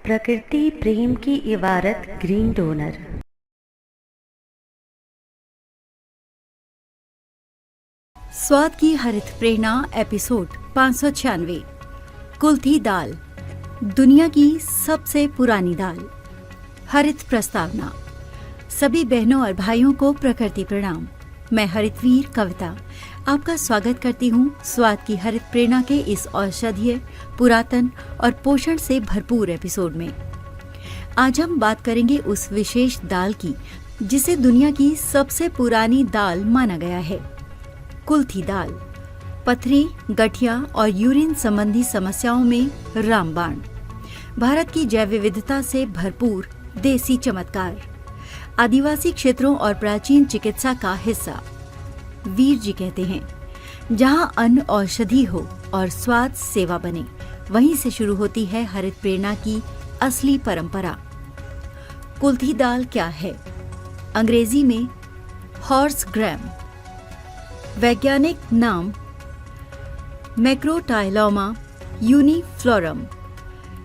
प्रकृति प्रेम की इबारत ग्रीन डोनर। स्वाद की हरित प्रेरणा एपिसोड 596। कुल्थी दाल, दुनिया की सबसे पुरानी दाल। हरित प्रस्तावना। सभी बहनों और भाइयों को प्रकृति प्रणाम। मैं हरितवीर कविता आपका स्वागत करती हूँ स्वाद की हरित प्रेरणा के इस औषधीय, पुरातन और पोषण से भरपूर एपिसोड में। आज हम बात करेंगे उस विशेष दाल की जिसे दुनिया की सबसे पुरानी दाल माना गया है, कुल्थी दाल। पथरी, गठिया और यूरिन संबंधी समस्याओं में रामबाण। भारत की जैव विविधता से भरपूर देसी चमत्कार। आदिवासी क्षेत्रों और प्राचीन चिकित्सा का हिस्सा। वीर जी कहते हैं, जहां अन्न औषधि हो और स्वाद सेवा बने, वहीं से शुरू होती है हरित प्रेरणा की असली परंपरा। कुल्थी दाल क्या है? अंग्रेजी में हॉर्स ग्राम, वैज्ञानिक नाम मैक्रोटाइलोमा यूनिफ्लोरम।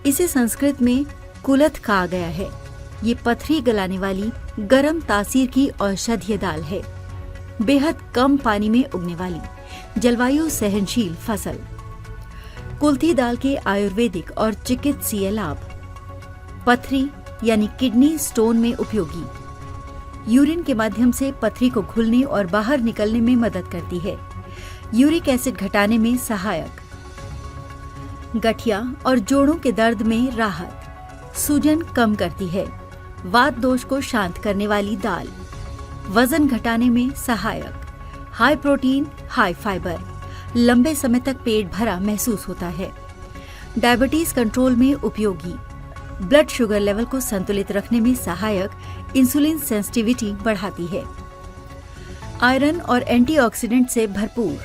इसे संस्कृत में कुलथ कहा गया है। ये पथरी गलाने वाली गर्म तासीर की औषधीय दाल है। बेहद कम पानी में उगने वाली, जलवायु सहनशील फसल। कुल्थी दाल के आयुर्वेदिक और चिकित्सीय लाभ। पथरी यानी किडनी स्टोन में उपयोगी। यूरिन के माध्यम से पथरी को घुलने और बाहर निकलने में मदद करती है। यूरिक एसिड घटाने में सहायक। गठिया और जोड़ों के दर्द में राहत। सूजन कम करती है। वात दोष को शांत करने वाली दाल। वजन घटाने में सहायक। High protein, high fibre. लंबे समय तक पेट भरा महसूस होता है। डायबिटीज कंट्रोल में उपयोगी। ब्लड शुगर लेवल को संतुलित रखने में सहायक। इंसुलिन सेंसिटिविटी बढ़ाती है। आयरन और एंटीऑक्सीडेंट से भरपूर।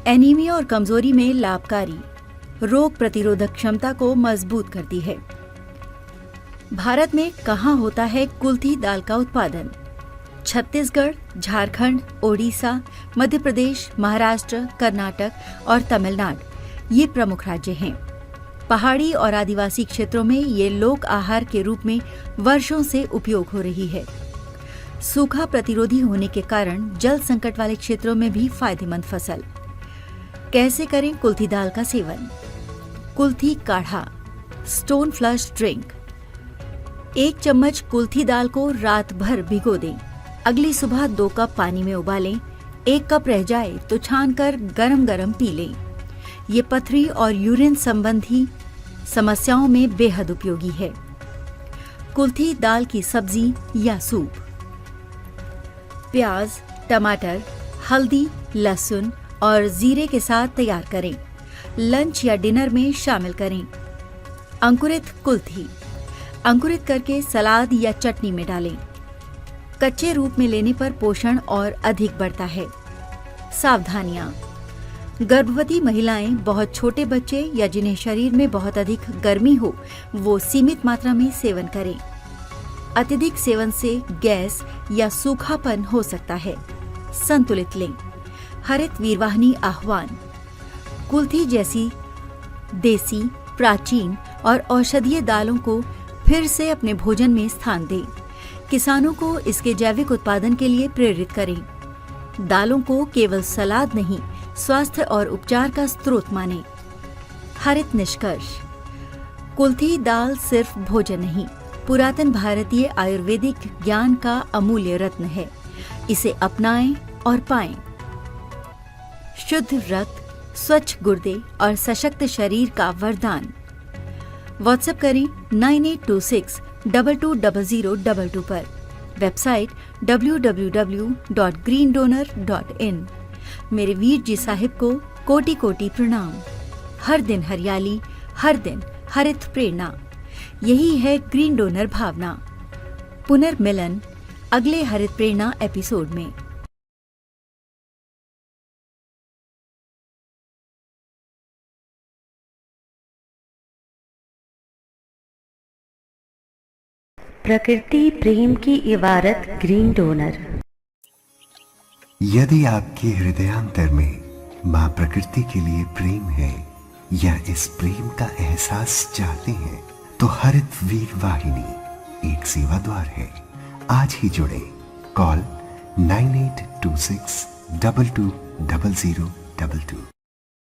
एनीमिया और कमजोरी में लाभकारी। रोग प्रतिरोधक क्षमता को मजबूत करती है। भारत में कहाँ होता है कुल्थी दाल का उत्पादन? छत्तीसगढ़, झारखंड, ओडिशा, मध्य प्रदेश, महाराष्ट्र, कर्नाटक और तमिलनाडु ये प्रमुख राज्य हैं। पहाड़ी और आदिवासी क्षेत्रों में ये लोक आहार के रूप में वर्षों से उपयोग हो रही है। सूखा प्रतिरोधी होने के कारण जल संकट वाले क्षेत्रों में भी फायदेमंद फसल। कैसे करें कुल्थी दाल का सेवन? कुल्थी काढ़ा, स्टोन फ्लश ड्रिंक। 1 चम्मच कुल्थी दाल को रात भर भिगो दें। अगली सुबह 2 कप पानी में उबालें। 1 कप रह जाए तो छानकर गरम गरम पी लें। ये पथरी और यूरिन संबंधी समस्याओं में बेहद उपयोगी है। कुल्थी दाल की सब्जी या सूप। प्याज, टमाटर, हल्दी, लहसुन और जीरे के साथ तैयार करें। लंच या डिनर में शामिल करें। अंकुरित कुल्थी अंकुरित करके सलाद या चटनी में डालें। कच्चे रूप में लेने पर पोषण और अधिक बढ़ता है। सावधानियां। गर्भवती महिलाएं, बहुत छोटे बच्चे या जिन्हें शरीर में बहुत अधिक गर्मी हो, वो सीमित मात्रा में सेवन करें। अत्यधिक सेवन से गैस या सूखापन हो सकता है। संतुलित लें। हरित वीरवाहिनी आह्वान। कुल्थी जैसी देसी, प्राचीन और औषधीय दालों को फिर से अपने भोजन में स्थान दें। किसानों को इसके जैविक उत्पादन के लिए प्रेरित करें। दालों को केवल सलाद नहीं, स्वास्थ्य और उपचार का स्रोत मानें। हरित निष्कर्ष। कुल्थी दाल सिर्फ भोजन नहीं, पुरातन भारतीय आयुर्वेदिक ज्ञान का अमूल्य रत्न है। इसे अपनाएं और पाएं। शुद्ध रक्त, स्वच्छ गुर्दे और सशक्त शरीर का वरदान। व्हाट्सएप करें 9826220022 पर। Website www.greendonor.in। मेरे वीर जी साहिब को कोटि कोटि प्रणाम। हर दिन हरियाली, हर दिन हरित प्रेरणा। यही है ग्रीन डोनर भावना। पुनर्मिलन अगले हरित प्रेरणा एपिसोड में। प्रकृति प्रेम की इबारत ग्रीन डोनर। यदि आपके हृदयांतर में माँ प्रकृति के लिए प्रेम है या इस प्रेम का एहसास चाहते हैं, तो हरित वीर वाहिनी एक सेवा द्वार है। आज ही जुड़े। कॉल 9826 220022।